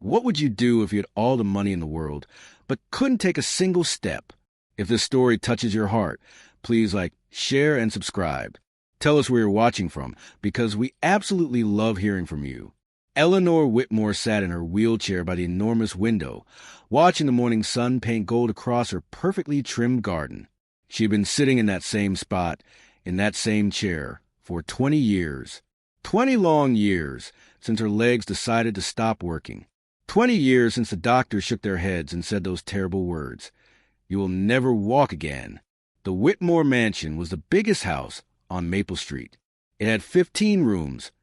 What would you do if you had all the money in the world, but couldn't take a single step? If this story touches your heart, please share, and subscribe. Tell us where you're watching from, because we absolutely love hearing from you. Eleanor Whitmore sat in her wheelchair by the enormous window, watching the morning sun paint gold across her perfectly trimmed garden. She had been sitting in that same spot, in that same chair, for 20 years. 20 long years since her legs decided to stop working. 20 years since the doctors shook their heads and said those terrible words. You will never walk again. The Whitmore Mansion was the biggest house on Maple Street. It had 15 rooms,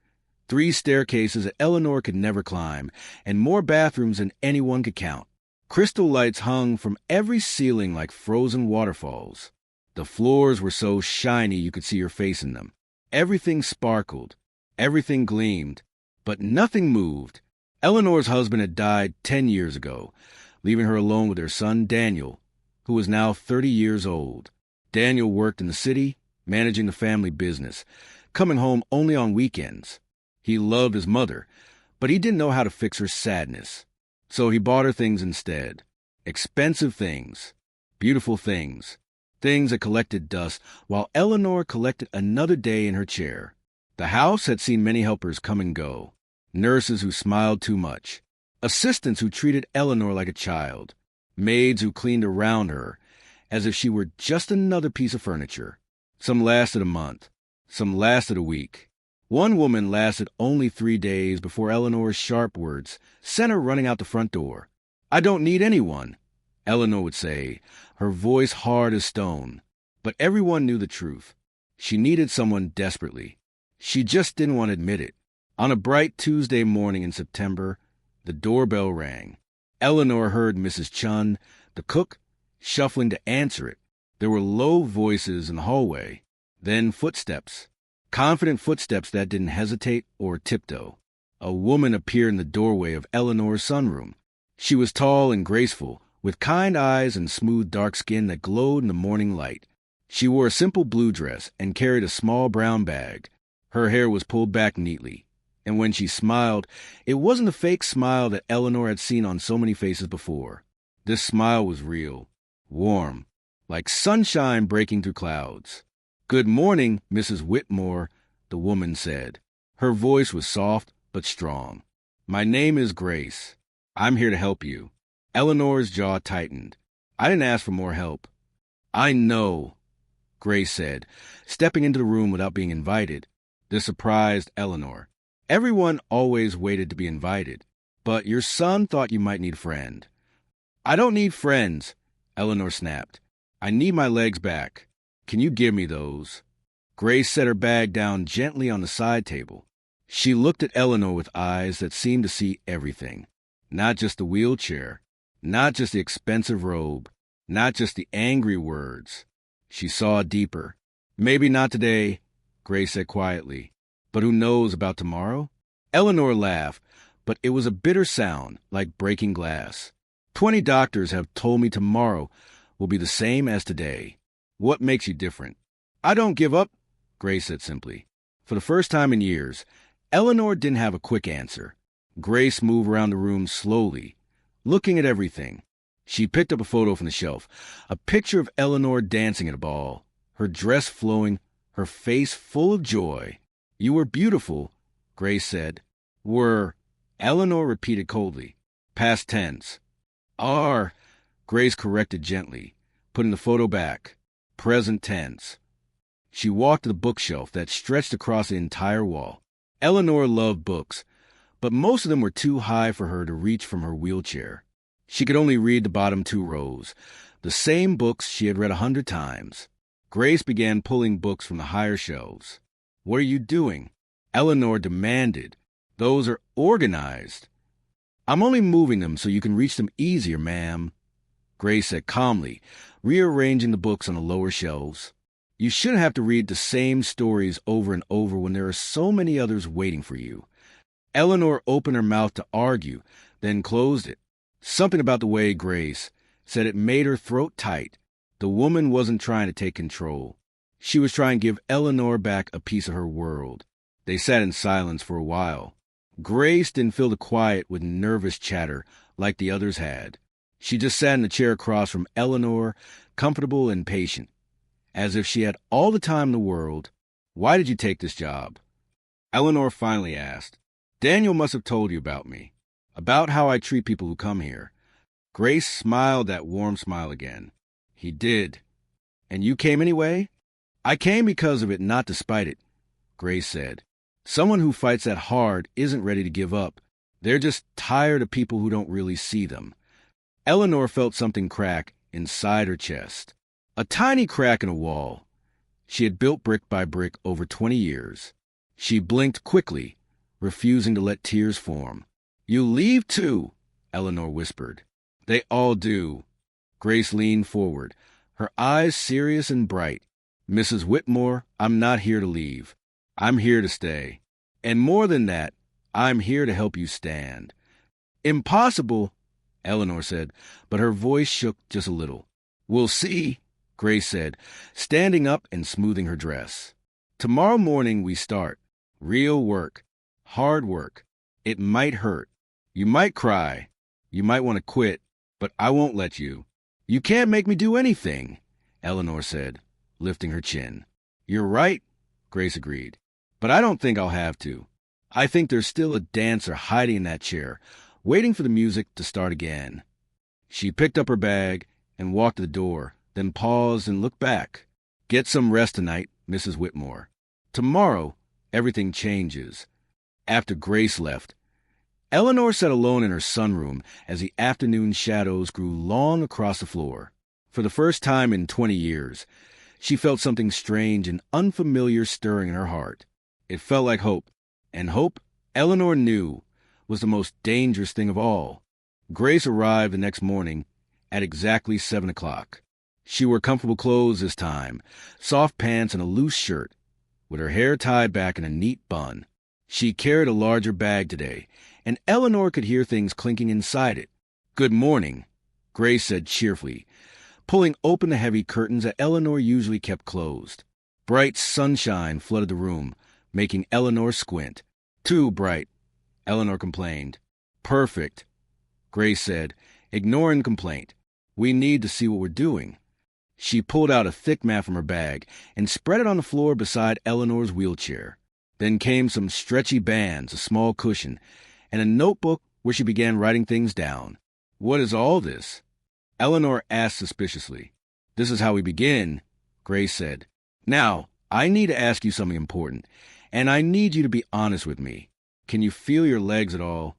3 staircases that Eleanor could never climb, and more bathrooms than anyone could count. Crystal lights hung from every ceiling like frozen waterfalls. The floors were so shiny you could see your face in them. Everything sparkled. Everything gleamed. But nothing moved. Eleanor's husband had died 10 years ago, leaving her alone with her son Daniel, who was now 30 years old. Daniel worked in the city, managing the family business, coming home only on weekends. He loved his mother, but he didn't know how to fix her sadness. So he bought her things instead. Expensive things. Beautiful things. Things that collected dust, while Eleanor collected another day in her chair. The house had seen many helpers come and go. Nurses who smiled too much. Assistants who treated Eleanor like a child. Maids who cleaned around her, as if she were just another piece of furniture. Some lasted a month. Some lasted a week. One woman lasted only 3 days before Eleanor's sharp words sent her running out the front door. "I don't need anyone," Eleanor would say, her voice hard as stone. But everyone knew the truth. She needed someone desperately. She just didn't want to admit it. On a bright Tuesday morning in September, the doorbell rang. Eleanor heard Mrs. Chun, the cook, shuffling to answer it. There were low voices in the hallway. Then footsteps. Confident footsteps that didn't hesitate or tiptoe. A woman appeared in the doorway of Eleanor's sunroom. She was tall and graceful, with kind eyes and smooth dark skin that glowed in the morning light. She wore a simple blue dress and carried a small brown bag. Her hair was pulled back neatly. And when she smiled, it wasn't the fake smile that Eleanor had seen on so many faces before. This smile was real, warm, like sunshine breaking through clouds. "Good morning, Mrs. Whitmore," the woman said. Her voice was soft but strong. "My name is Grace. I'm here to help you." Eleanor's jaw tightened. "I didn't ask for more help." "I know," Grace said, stepping into the room without being invited. This surprised Eleanor. Everyone always waited to be invited. "But your son thought you might need a friend." "I don't need friends," Eleanor snapped. "I need my legs back. Can you give me those?" Grace set her bag down gently on the side table. She looked at Eleanor with eyes that seemed to see everything. Not just the wheelchair, not just the expensive robe, not just the angry words. She saw deeper. "Maybe not today," Grace said quietly. "But who knows about tomorrow?" Eleanor laughed, but it was a bitter sound, like breaking glass. 20 doctors have told me tomorrow will be the same as today. What makes you different?" "I don't give up," Grace said simply. For the first time in years, Eleanor didn't have a quick answer. Grace moved around the room slowly, looking at everything. She picked up a photo from the shelf, a picture of Eleanor dancing at a ball, her dress flowing, her face full of joy. "You were beautiful," Grace said. "Were," Eleanor repeated coldly. Past tense. "Are," Grace corrected gently, putting the photo back. Present tense. She walked to the bookshelf that stretched across the entire wall. Eleanor loved books, but most of them were too high for her to reach from her wheelchair. She could only read the bottom 2 rows, the same books she had read 100 times. Grace began pulling books from the higher shelves. "What are you doing?" Eleanor demanded. "Those are organized." "I'm only moving them so you can reach them easier, ma'am," Grace said calmly, rearranging the books on the lower shelves. "You shouldn't have to read the same stories over and over when there are so many others waiting for you." Eleanor opened her mouth to argue, then closed it. Something about the way Grace said it made her throat tight. The woman wasn't trying to take control. She was trying to give Eleanor back a piece of her world. They sat in silence for a while. Grace didn't fill the quiet with nervous chatter like the others had. She just sat in the chair across from Eleanor, comfortable and patient, as if she had all the time in the world. "Why did you take this job?" Eleanor finally asked. "Daniel must have told you about me, about how I treat people who come here." Grace smiled that warm smile again. "He did. And you came anyway?" "I came because of it, not despite it," Grace said. "Someone who fights that hard isn't ready to give up. They're just tired of people who don't really see them." Eleanor felt something crack inside her chest. A tiny crack in a wall. She had built brick by brick over 20 years. She blinked quickly, refusing to let tears form. "You leave too," Eleanor whispered. "They all do." Grace leaned forward, her eyes serious and bright. "Mrs. Whitmore, I'm not here to leave. I'm here to stay. And more than that, I'm here to help you stand." "Impossible," Eleanor said, but her voice shook just a little. "We'll see," Grace said, standing up and smoothing her dress. "Tomorrow morning we start. Real work. Hard work. It might hurt. You might cry. You might want to quit, but I won't let you." "You can't make me do anything," Eleanor said, lifting her chin. "You're right," Grace agreed, "but I don't think I'll have to. I think there's still a dancer hiding in that chair, waiting for the music to start again." She picked up her bag and walked to the door, then paused and looked back. "Get some rest tonight, Mrs. Whitmore. Tomorrow, everything changes." After Grace left, Eleanor sat alone in her sunroom as the afternoon shadows grew long across the floor. For the first time in 20 years, she felt something strange and unfamiliar stirring in her heart. It felt like hope, and hope, Eleanor knew, was the most dangerous thing of all. Grace arrived the next morning at exactly 7 o'clock. She wore comfortable clothes this time, soft pants and a loose shirt, with her hair tied back in a neat bun. She carried a larger bag today, and Eleanor could hear things clinking inside it. "Good morning," Grace said cheerfully, pulling open the heavy curtains that Eleanor usually kept closed. Bright sunshine flooded the room, making Eleanor squint. "Too bright," Eleanor complained. "Perfect," Grace said, ignoring the complaint. "We need to see what we're doing." She pulled out a thick mat from her bag and spread it on the floor beside Eleanor's wheelchair. Then came some stretchy bands, a small cushion, and a notebook where she began writing things down. "What is all this?" Eleanor asked suspiciously. "This is how we begin," Grace said. "Now, I need to ask you something important, and I need you to be honest with me. Can you feel your legs at all?"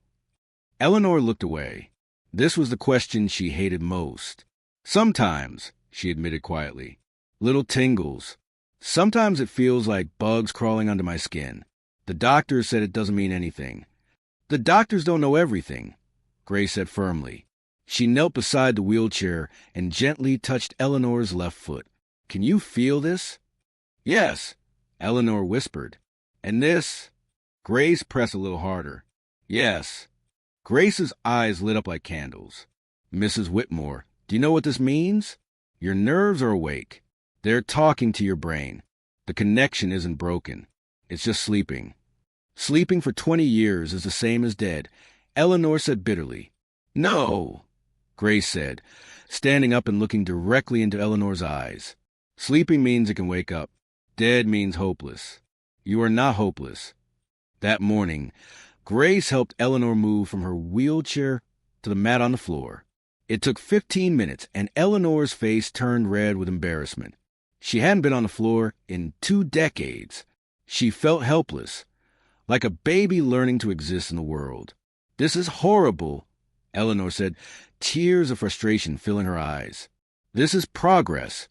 Eleanor looked away. This was the question she hated most. "Sometimes," she admitted quietly. "Little tingles. Sometimes it feels like bugs crawling under my skin. The doctor said it doesn't mean anything." "The doctors don't know everything," Grace said firmly. She knelt beside the wheelchair and gently touched Eleanor's left foot. "Can you feel this?" "Yes," Eleanor whispered. "And this?" Grace pressed a little harder. "Yes." Grace's eyes lit up like candles. "Mrs. Whitmore, do you know what this means? Your nerves are awake. They're talking to your brain. The connection isn't broken. It's just sleeping." "Sleeping for 20 years is the same as dead," Eleanor said bitterly. "No," Grace said, standing up and looking directly into Eleanor's eyes. "Sleeping means it can wake up. Dead means hopeless. You are not hopeless." That morning, Grace helped Eleanor move from her wheelchair to the mat on the floor. It took 15 minutes, and Eleanor's face turned red with embarrassment. She hadn't been on the floor in 2 decades. She felt helpless, like a baby learning to exist in the world. "This is horrible," Eleanor said, tears of frustration filling her eyes. "This is progress,"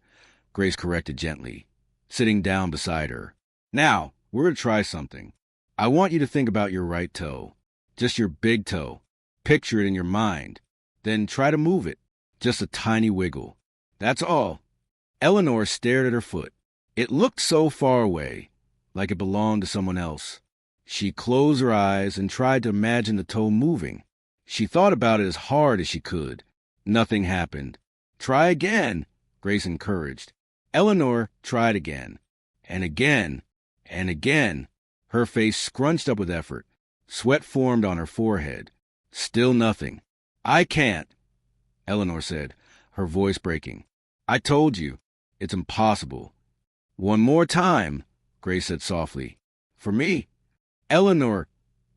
Grace corrected gently, sitting down beside her. "Now, we're going to try something. I want you to think about your right toe, just your big toe. Picture it in your mind. Then try to move it, just a tiny wiggle. That's all." Eleanor stared at her foot. It looked so far away, like it belonged to someone else. She closed her eyes and tried to imagine the toe moving. She thought about it as hard as she could. Nothing happened. "Try again," Grace encouraged. Eleanor tried again, and again, and again. Her face scrunched up with effort. Sweat formed on her forehead. Still nothing. "I can't," Eleanor said, her voice breaking. "I told you. It's impossible." "One more time," Grace said softly. "For me." Eleanor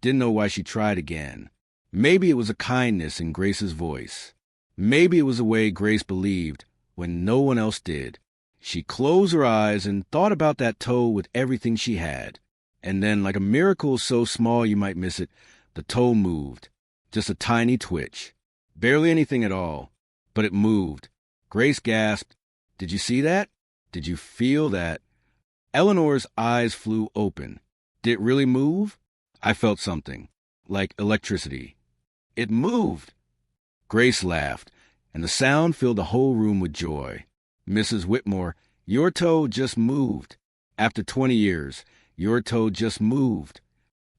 didn't know why she tried again. Maybe it was a kindness in Grace's voice. Maybe it was the way Grace believed when no one else did. She closed her eyes and thought about that toe with everything she had. And then, like a miracle so small you might miss it, the toe moved. Just a tiny twitch. Barely anything at all. But it moved. Grace gasped. "Did you see that? Did you feel that?" Eleanor's eyes flew open. "Did it really move?" "I felt something. Like electricity." "It moved." Grace laughed, and the sound filled the whole room with joy. "Mrs. Whitmore, your toe just moved. After 20 years, your toe just moved."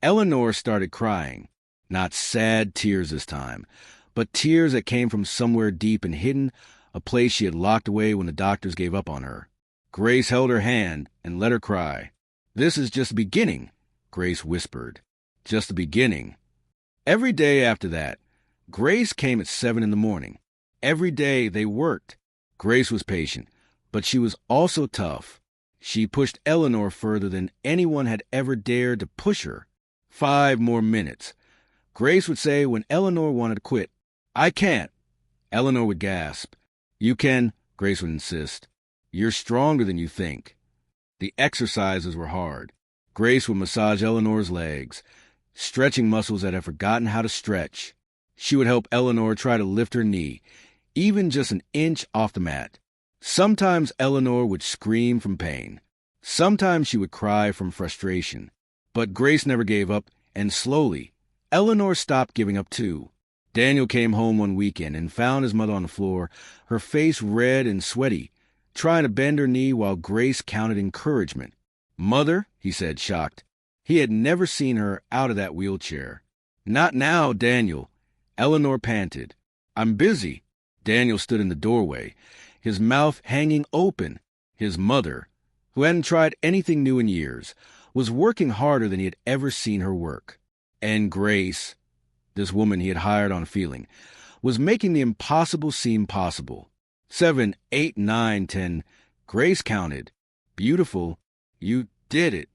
Eleanor started crying. Not sad tears this time, but tears that came from somewhere deep and hidden, a place she had locked away when the doctors gave up on her. Grace held her hand and let her cry. "This is just the beginning," Grace whispered. "Just the beginning." Every day after that, Grace came at 7 in the morning. Every day they worked. Grace was patient, but she was also tough. She pushed Eleanor further than anyone had ever dared to push her. 5 more minutes. Grace would say when Eleanor wanted to quit, "I can't." Eleanor would gasp. "You can," Grace would insist. "You're stronger than you think." The exercises were hard. Grace would massage Eleanor's legs, stretching muscles that had forgotten how to stretch. She would help Eleanor try to lift her knee, even just an inch off the mat. Sometimes Eleanor would scream from pain. Sometimes she would cry from frustration. But Grace never gave up, and slowly, Eleanor stopped giving up too. Daniel came home one weekend and found his mother on the floor, her face red and sweaty, trying to bend her knee while Grace counted encouragement. "Mother," he said, shocked. He had never seen her out of that wheelchair. "Not now, Daniel." Eleanor panted. "I'm busy." Daniel stood in the doorway, his mouth hanging open. His mother, who hadn't tried anything new in years, was working harder than he had ever seen her work. And Grace, this woman he had hired on feeling, was making the impossible seem possible. 7, 8, 9, 10. Grace counted. "Beautiful. You did it."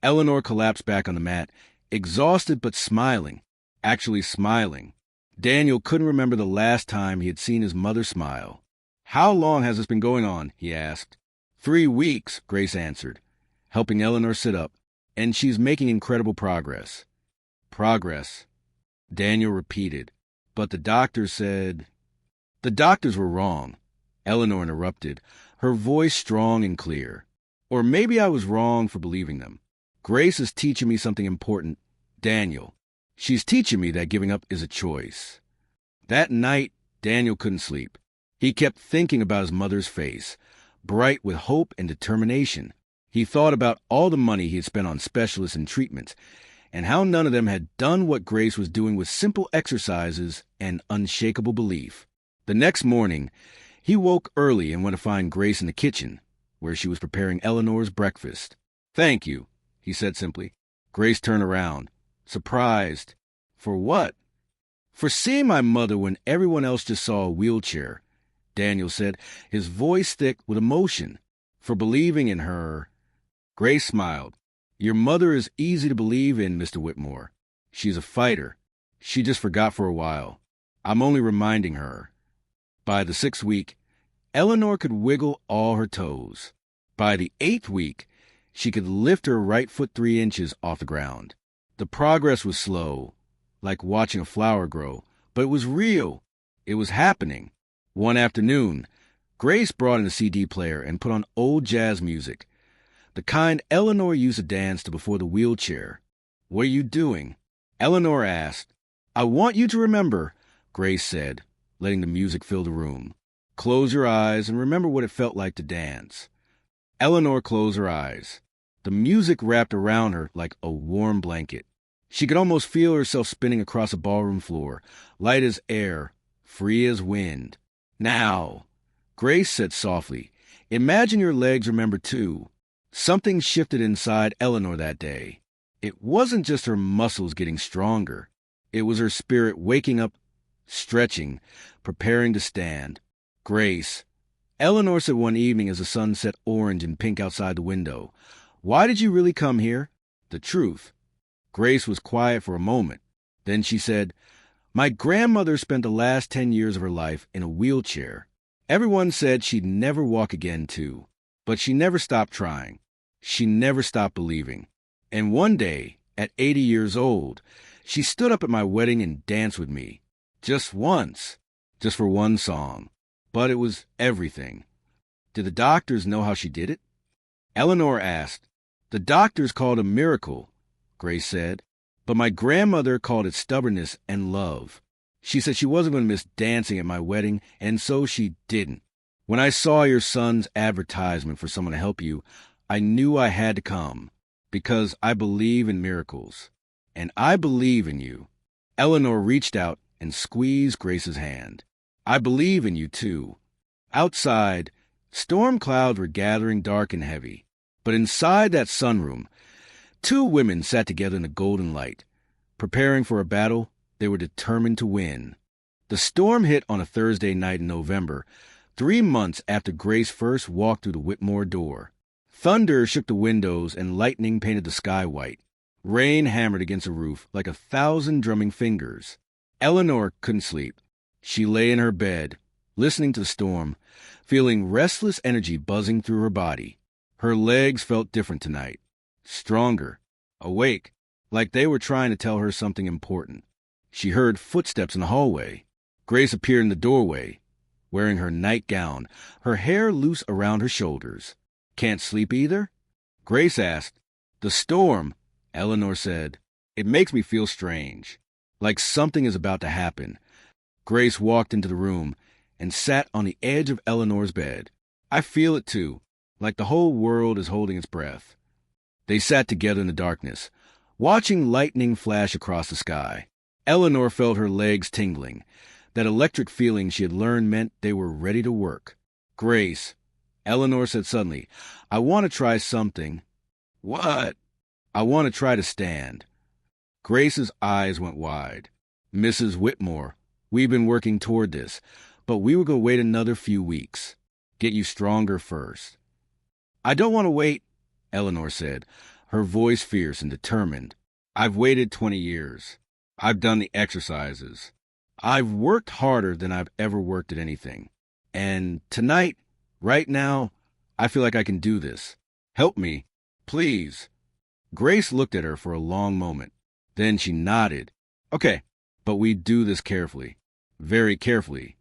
Eleanor collapsed back on the mat, exhausted but smiling. Actually smiling. Daniel couldn't remember the last time he had seen his mother smile. "How long has this been going on?" he asked. 3 weeks, Grace answered, helping Eleanor sit up. "And she's making incredible progress." "Progress," Daniel repeated. "But the doctors said—" "The doctors were wrong," Eleanor interrupted, her voice strong and clear. "Or maybe I was wrong for believing them. Grace is teaching me something important. Daniel. She's teaching me that giving up is a choice." That night, Daniel couldn't sleep. He kept thinking about his mother's face, bright with hope and determination. He thought about all the money he had spent on specialists and treatments, and how none of them had done what Grace was doing with simple exercises and unshakable belief. The next morning, he woke early and went to find Grace in the kitchen, where she was preparing Eleanor's breakfast. "Thank you," he said simply. Grace turned around, surprised. "For what?" "For seeing my mother when everyone else just saw a wheelchair," Daniel said, his voice thick with emotion. "For believing in her." Grace smiled. "Your mother is easy to believe in, Mr. Whitmore. She's a fighter. She just forgot for a while. I'm only reminding her." By the 6th week, Eleanor could wiggle all her toes. By the 8th week, she could lift her right foot 3 inches off the ground. The progress was slow, like watching a flower grow, but it was real. It was happening. One afternoon, Grace brought in a CD player and put on old jazz music, the kind Eleanor used to dance to before the wheelchair. "What are you doing?" Eleanor asked. "I want you to remember," Grace said, letting the music fill the room. "Close your eyes and remember what it felt like to dance." Eleanor closed her eyes. The music wrapped around her like a warm blanket. She could almost feel herself spinning across a ballroom floor, light as air, free as wind. "Now," Grace said softly, "imagine your legs remember too." Something shifted inside Eleanor that day. It wasn't just her muscles getting stronger. It was her spirit waking up, stretching, preparing to stand. Grace. Eleanor said one evening as the sun set orange and pink outside the window, "Why did you really come here?" The truth. Grace was quiet for a moment. Then she said, "My grandmother spent the last 10 years of her life in a wheelchair. Everyone said she'd never walk again, too. But she never stopped trying. She never stopped believing. And one day, at 80 years old, she stood up at my wedding and danced with me. Just once. Just for one song. But it was everything." Did the doctors know how she did it? Eleanor asked. "The doctors called it a miracle," Grace said. "But my grandmother called it stubbornness and love. She said she wasn't going to miss dancing at my wedding, and so she didn't. When I saw your son's advertisement for someone to help you, I knew I had to come, because I believe in miracles. And I believe in you." Eleanor reached out and squeezed Grace's hand. "I believe in you, too." Outside, storm clouds were gathering dark and heavy. But inside that sunroom, two women sat together in the golden light. Preparing for a battle, they were determined to win. The storm hit on a Thursday night in November, 3 months after Grace first walked through the Whitmore door. Thunder shook the windows and lightning painted the sky white. Rain hammered against the roof like 1,000 drumming fingers. Eleanor couldn't sleep. She lay in her bed, listening to the storm, feeling restless energy buzzing through her body. Her legs felt different tonight. Stronger. Awake. Like they were trying to tell her something important. She heard footsteps in the hallway. Grace appeared in the doorway, wearing her nightgown, her hair loose around her shoulders. "Can't sleep either?" Grace asked. "The storm," Eleanor said. "It makes me feel strange, like something is about to happen." Grace walked into the room and sat on the edge of Eleanor's bed. "I feel it too, like the whole world is holding its breath." They sat together in the darkness, watching lightning flash across the sky. Eleanor felt her legs tingling. That electric feeling she had learned meant they were ready to work. "Grace," Eleanor said suddenly, "I want to try something." "What?" "I want to try to stand." Grace's eyes went wide. "Mrs. Whitmore, we've been working toward this, but we were going to wait another few weeks. Get you stronger first." "I don't want to wait," Eleanor said, her voice fierce and determined. "I've waited 20 years. I've done the exercises. I've worked harder than I've ever worked at anything. And tonight, right now, I feel like I can do this. Help me, please." Grace looked at her for a long moment. Then she nodded. "Okay, but we do this carefully. Very carefully."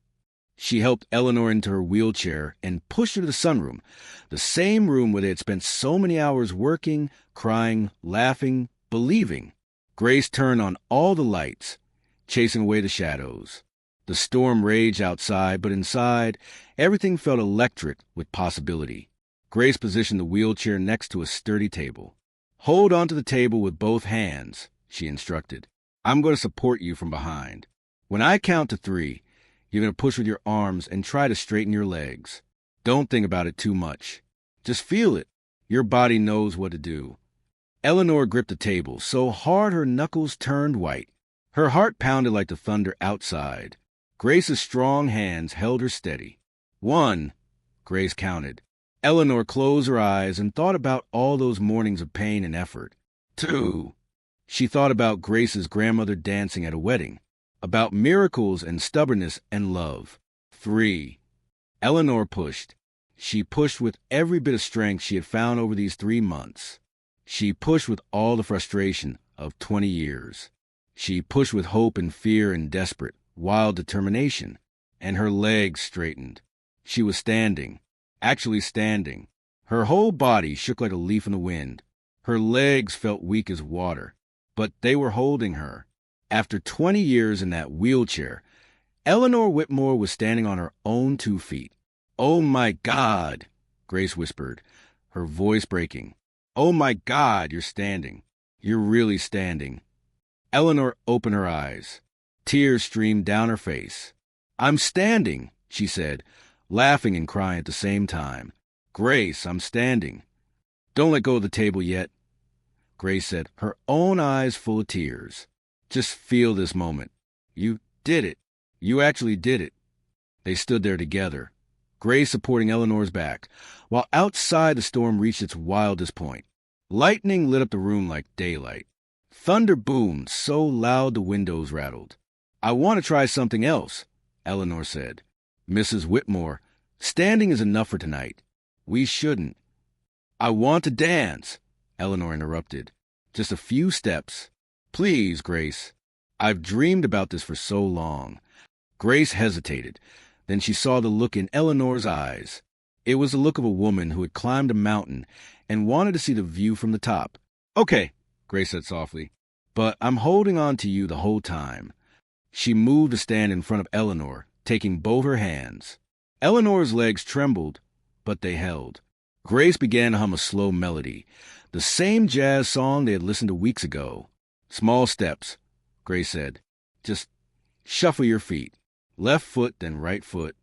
She helped Eleanor into her wheelchair and pushed her to the sunroom, the same room where they had spent so many hours working, crying, laughing, believing. Grace turned on all the lights, chasing away the shadows. The storm raged outside, but inside, everything felt electric with possibility. Grace positioned the wheelchair next to a sturdy table. "Hold onto the table with both hands," she instructed. "I'm going to support you from behind. When I count to 3, you're going to push with your arms and try to straighten your legs. Don't think about it too much. Just feel it. Your body knows what to do." Eleanor gripped the table so hard her knuckles turned white. Her heart pounded like the thunder outside. Grace's strong hands held her steady. 1, Grace counted. Eleanor closed her eyes and thought about all those mornings of pain and effort. 2. She thought about Grace's grandmother dancing at a wedding, about miracles and stubbornness and love. 3. Eleanor pushed. She pushed with every bit of strength she had found over these 3 months. She pushed with all the frustration of 20 years. She pushed with hope and fear and desperate, wild determination. And her legs straightened. She was standing. Actually standing. Her whole body shook like a leaf in the wind. Her legs felt weak as water. But they were holding her. After 20 years in that wheelchair, Eleanor Whitmore was standing on her own 2 feet. "Oh, my God," Grace whispered, her voice breaking. "Oh, my God, you're standing. You're really standing." Eleanor opened her eyes. Tears streamed down her face. "I'm standing," she said, laughing and crying at the same time. "Grace, I'm standing. Don't let go of the table yet." Grace said, her own eyes full of tears. Just feel this moment. You did it. You actually did it. They stood there together, Grace supporting Eleanor's back, while outside the storm reached its wildest point. Lightning lit up the room like daylight. Thunder boomed so loud the windows rattled. I want to try something else, Eleanor said. Mrs. Whitmore, standing is enough for tonight. We shouldn't. I want to dance, Eleanor interrupted. Just a few steps. Please, Grace. I've dreamed about this for so long. Grace hesitated. Then she saw the look in Eleanor's eyes. It was the look of a woman who had climbed a mountain and wanted to see the view from the top. Okay, Grace said softly, but I'm holding on to you the whole time. She moved to stand in front of Eleanor, taking both her hands. Eleanor's legs trembled, but they held. Grace began to hum a slow melody, the same jazz song they had listened to weeks ago. Small steps, Grace said. Just shuffle your feet. Left foot, then right foot.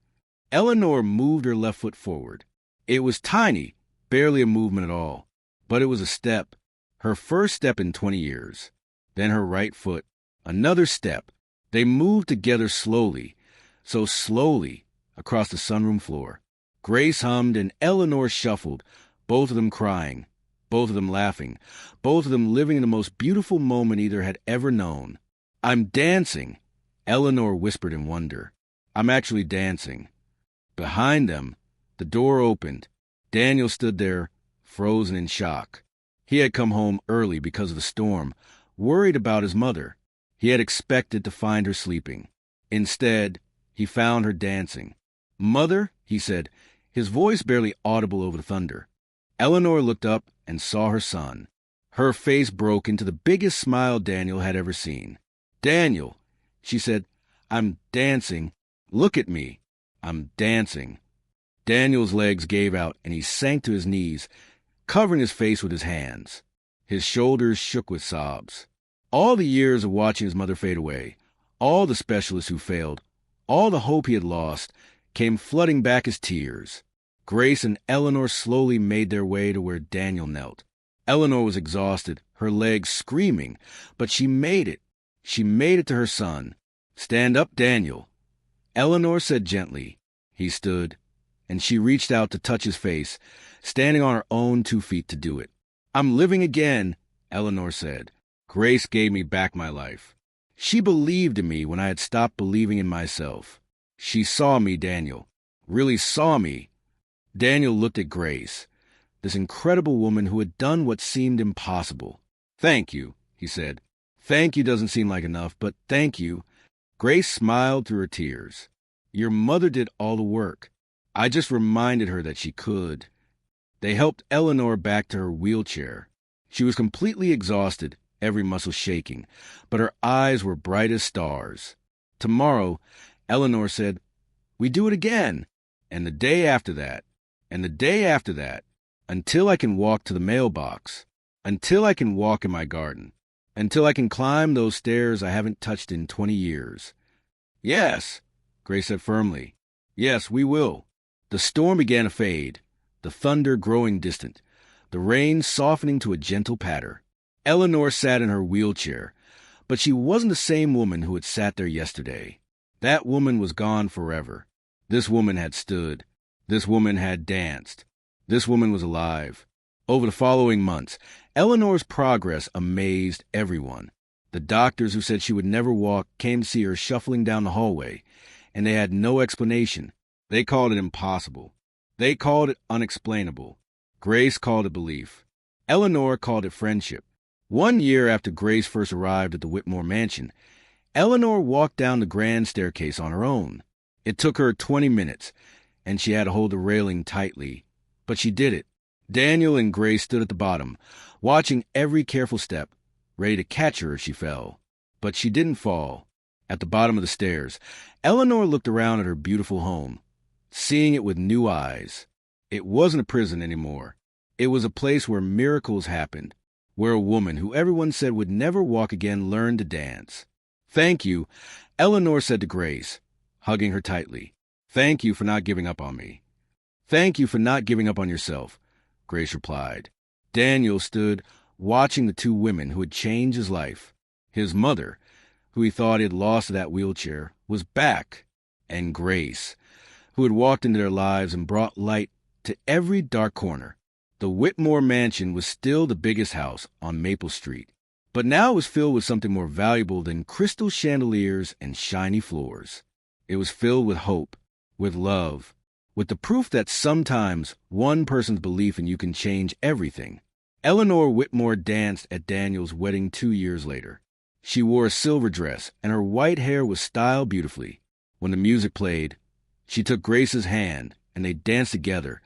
Eleanor moved her left foot forward. It was tiny, barely a movement at all, but it was a step, her first step in 20 years. Then her right foot, another step. They moved together slowly, so slowly, across the sunroom floor. Grace hummed and Eleanor shuffled, both of them crying, both of them laughing, both of them living in the most beautiful moment either had ever known. I'm dancing, Eleanor whispered in wonder. I'm actually dancing. Behind them, the door opened. Daniel stood there, frozen in shock. He had come home early because of the storm, worried about his mother. He had expected to find her sleeping. Instead, he found her dancing. Mother, he said, his voice barely audible over the thunder. Eleanor looked up and saw her son. Her face broke into the biggest smile Daniel had ever seen. Daniel, she said, I'm dancing. Look at me. I'm dancing. Daniel's legs gave out and he sank to his knees, covering his face with his hands. His shoulders shook with sobs. All the years of watching his mother fade away, all the specialists who failed, all the hope he had lost, came flooding back as tears. Grace and Eleanor slowly made their way to where Daniel knelt. Eleanor was exhausted, her legs screaming, but she made it. She made it to her son. Stand up, Daniel. Eleanor said gently. He stood, and she reached out to touch his face, standing on her own 2 feet to do it. I'm living again, Eleanor said. Grace gave me back my life. She believed in me when I had stopped believing in myself. She saw me, Daniel. Really saw me. Daniel looked at Grace, this incredible woman who had done what seemed impossible. Thank you, he said. Thank you doesn't seem like enough, but thank you. Grace smiled through her tears. Your mother did all the work. I just reminded her that she could. They helped Eleanor back to her wheelchair. She was completely exhausted, every muscle shaking, but her eyes were bright as stars. Tomorrow, Eleanor said, we do it again, and the day after that, and the day after that, until I can walk to the mailbox, until I can walk in my garden, until I can climb those stairs I haven't touched in 20 years. Yes, Grace said firmly. Yes, we will. The storm began to fade, the thunder growing distant, the rain softening to a gentle patter. Eleanor sat in her wheelchair, but she wasn't the same woman who had sat there yesterday. That woman was gone forever. This woman had stood. This woman had danced. This woman was alive. Over the following months, Eleanor's progress amazed everyone. The doctors who said she would never walk came to see her shuffling down the hallway, and they had no explanation. They called it impossible. They called it unexplainable. Grace called it belief. Eleanor called it friendship. 1 year after Grace first arrived at the Whitmore mansion, Eleanor walked down the grand staircase on her own. It took her 20 minutes, and she had to hold the railing tightly. But she did it. Daniel and Grace stood at the bottom, watching every careful step, ready to catch her if she fell. But she didn't fall. At the bottom of the stairs, Eleanor looked around at her beautiful home, seeing it with new eyes. It wasn't a prison anymore. It was a place where miracles happened, where a woman who everyone said would never walk again learned to dance. Thank you, Eleanor said to Grace, hugging her tightly. Thank you for not giving up on me. Thank you for not giving up on yourself, Grace replied. Daniel stood, watching the two women who had changed his life. His mother, who he thought he had lost to that wheelchair, was back, and Grace, who had walked into their lives and brought light to every dark corner. The Whitmore mansion was still the biggest house on Maple Street, but now it was filled with something more valuable than crystal chandeliers and shiny floors. It was filled with hope, with love, with the proof that sometimes one person's belief in you can change everything. Eleanor Whitmore danced at Daniel's wedding 2 years later. She wore a silver dress, and her white hair was styled beautifully. When the music played, she took Grace's hand, and they danced together.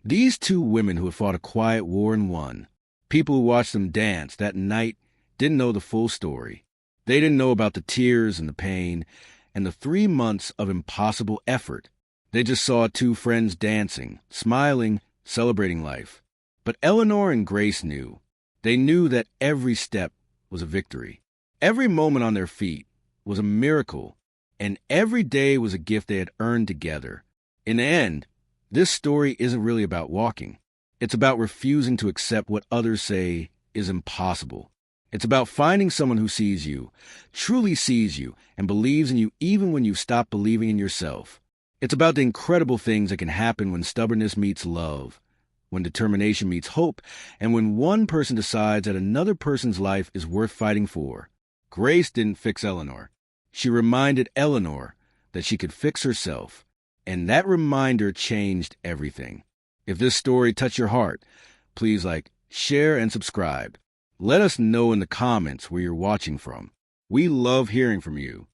These two women who had fought a quiet war and won. People who watched them dance that night didn't know the full story. They didn't know about the tears and the pain and the 3 months of impossible effort. They just saw two friends dancing, smiling, celebrating life. But Eleanor and Grace knew. They knew that every step was a victory. Every moment on their feet was a miracle, and every day was a gift they had earned together. In the end, this story isn't really about walking. It's about refusing to accept what others say is impossible. It's about finding someone who sees you, truly sees you, and believes in you even when you stop believing in yourself. It's about the incredible things that can happen when stubbornness meets love, when determination meets hope, and when one person decides that another person's life is worth fighting for. Grace didn't fix Eleanor. She reminded Eleanor that she could fix herself, and that reminder changed everything. If this story touched your heart, please share, and subscribe. Let us know in the comments where you're watching from. We love hearing from you.